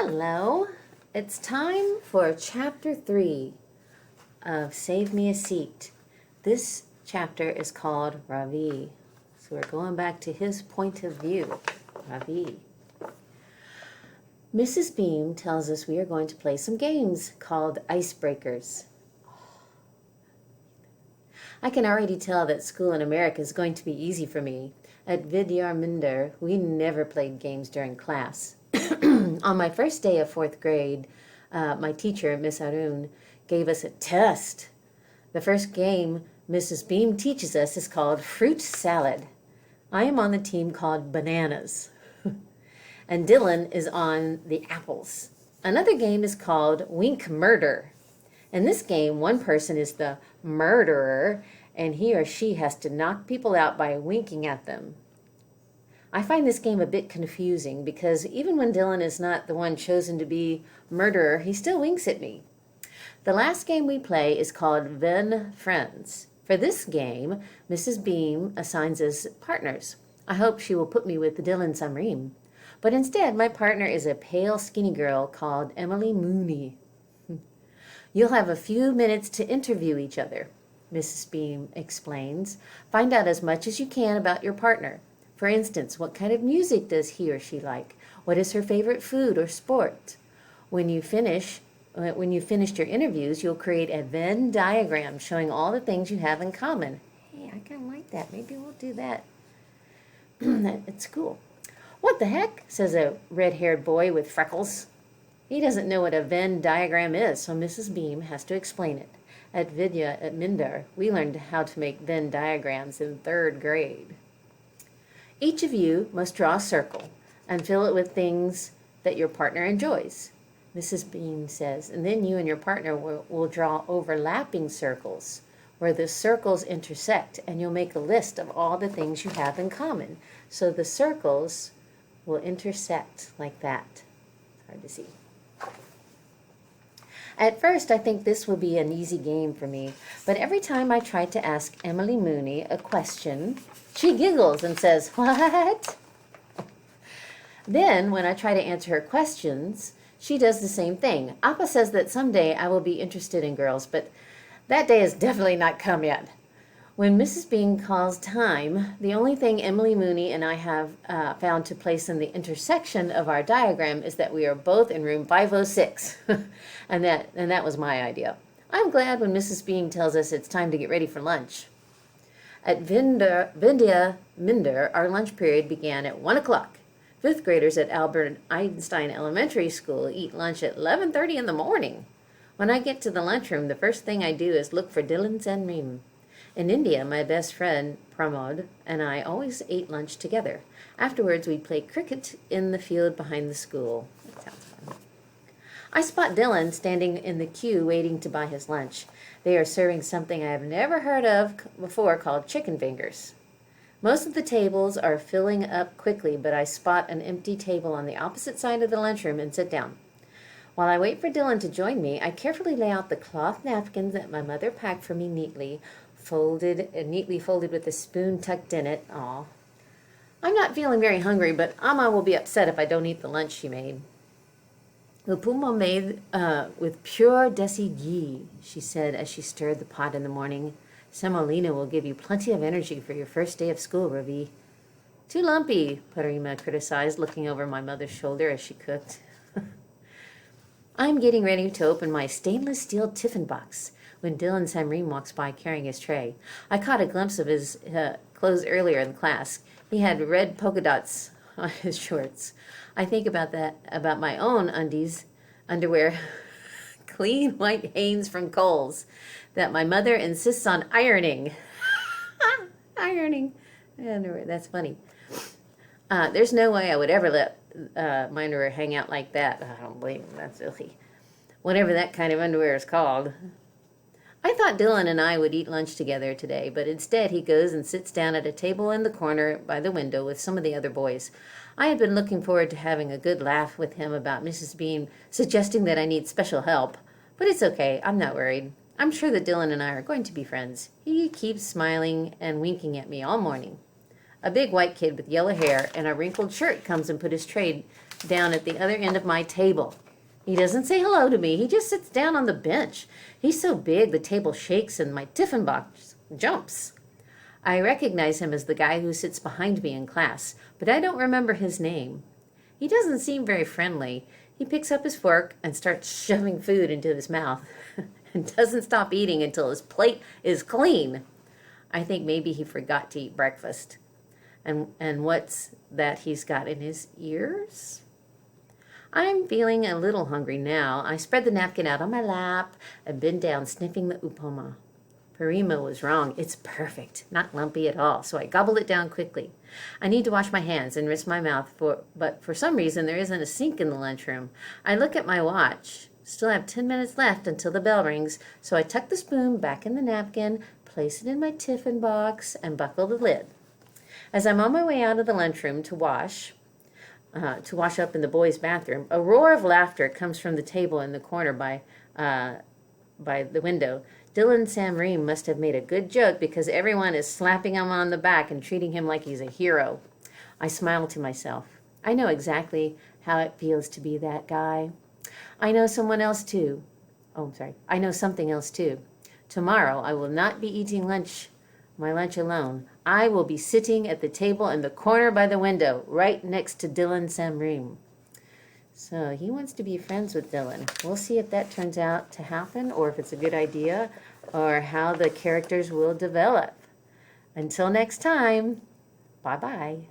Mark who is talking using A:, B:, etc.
A: Hello. It's time for Chapter 3 of Save Me a Seat. This chapter is called Ravi. So we're going back to his point of view. Ravi. Mrs. Beam tells us we are going to play some games called Icebreakers. I can already tell that school in America is going to be easy for me. At Vidyarminder, we never played games during class. On my first day of fourth grade, my teacher, Miss Arun, gave us a test. The first game Mrs. Beam teaches us is called Fruit Salad. I am on the team called Bananas. And Dylan is on the apples. Another game is called Wink Murder. In this game, one person is the murderer, and he or she has to knock people out by winking at them. I find this game a bit confusing because even when Dylan is not the one chosen to be murderer, he still winks at me. The last game we play is called Ven Friends. For this game, Mrs. Beam assigns us partners. I hope she will put me with Dylan Samreem. But instead, my partner is a pale, skinny girl called Emily Mooney. You'll have a few minutes to interview each other, Mrs. Beam explains. Find out as much as you can about your partner. For instance, what kind of music does he or she like? What is her favorite food or sport? When you've finished your interviews, you'll create a Venn diagram showing all the things you have in common. Hey, I kind of like that. Maybe we'll do that at school. What the heck? Says a red-haired boy with freckles. He doesn't know what a Venn diagram is, so Mrs. Beam has to explain it. At Minder, we learned how to make Venn diagrams in third grade. Each of you must draw a circle and fill it with things that your partner enjoys, Mrs. Beam says, and then you and your partner will draw overlapping circles where the circles intersect, and you'll make a list of all the things you have in common. So the circles will intersect like that. It's hard to see. At first, I think this will be an easy game for me, but every time I try to ask Emily Mooney a question, she giggles and says, "What?" Then, when I try to answer her questions, she does the same thing. Appa says that someday I will be interested in girls, but that day has definitely not come yet. When Mrs. Bean calls time, the only thing Emily Mooney and I have found to place in the intersection of our diagram is that we are both in room 506, and that was my idea. I'm glad when Mrs. Bean tells us it's time to get ready for lunch. At Vidya Minder, our lunch period began at 1 o'clock. Fifth graders at Albert Einstein Elementary School eat lunch at 11:30 in the morning. When I get to the lunchroom, the first thing I do is look for Dylan Sanreem. In India, my best friend, Pramod, and I always ate lunch together. Afterwards, we'd play cricket in the field behind the school. That sounds fun. I spot Dylan standing in the queue waiting to buy his lunch. They are serving something I have never heard of before called chicken fingers. Most of the tables are filling up quickly, but I spot an empty table on the opposite side of the lunchroom and sit down. While I wait for Dylan to join me, I carefully lay out the cloth napkins that my mother packed for me neatly folded with a spoon tucked in it. Aw. I'm not feeling very hungry, but Amma will be upset if I don't eat the lunch she made. Upuma made with pure desi ghee, she said as she stirred the pot in the morning. Semolina will give you plenty of energy for your first day of school, Ravi. Too lumpy, Parima criticized, looking over my mother's shoulder as she cooked. I'm getting ready to open my stainless steel tiffin box when Dylan Samreem walks by carrying his tray. I caught a glimpse of his clothes earlier in class. He had red polka dots on his shorts. I think about my own underwear, clean white Hanes from Kohl's, that my mother insists on ironing. Ironing. Underwear, that's funny. There's no way I would ever let my underwear hang out like that. I don't believe him. That's silly. Whatever that kind of underwear is called. I thought Dylan and I would eat lunch together today, but instead he goes and sits down at a table in the corner by the window with some of the other boys. I had been looking forward to having a good laugh with him about Mrs. Beam suggesting that I need special help, but it's okay. I'm not worried. I'm sure that Dylan and I are going to be friends. He keeps smiling and winking at me all morning. A big white kid with yellow hair and a wrinkled shirt comes and puts his tray down at the other end of my table. He doesn't say hello to me. He just sits down on the bench. He's so big the table shakes and my tiffin box jumps. I recognize him as the guy who sits behind me in class, but I don't remember his name. He doesn't seem very friendly. He picks up his fork and starts shoving food into his mouth and doesn't stop eating until his plate is clean. I think maybe he forgot to eat breakfast. And what's that he's got in his ears? I'm feeling a little hungry now. I spread the napkin out on my lap and bend down, sniffing the upama. Parima was wrong. It's perfect, not lumpy at all, so I gobbled it down quickly. I need to wash my hands and rinse my mouth, but for some reason there isn't a sink in the lunchroom. I look at my watch. Still have 10 minutes left until the bell rings, so I tuck the spoon back in the napkin, place it in my tiffin box, and buckle the lid. As I'm on my way out of the lunchroom to wash up in the boys' bathroom, a roar of laughter comes from the table in the corner by the window. Dylan Sam Ream must have made a good joke because everyone is slapping him on the back and treating him like he's a hero. I smile to myself. I know exactly how it feels to be that guy. I know someone else too. I know something else too. Tomorrow I will not be eating my lunch alone. I will be sitting at the table in the corner by the window, right next to Dylan Samreem. So he wants to be friends with Dylan. We'll see if that turns out to happen, or if it's a good idea, or how the characters will develop. Until next time, bye-bye.